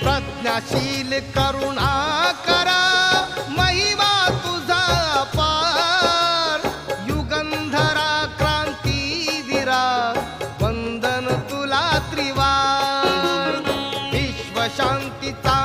प्रज्ञाशील करुणा करा महिमा तुझा पार युगंधरा क्रांतीवीरा वंदन तुला त्रिवार विश्व शांतीचा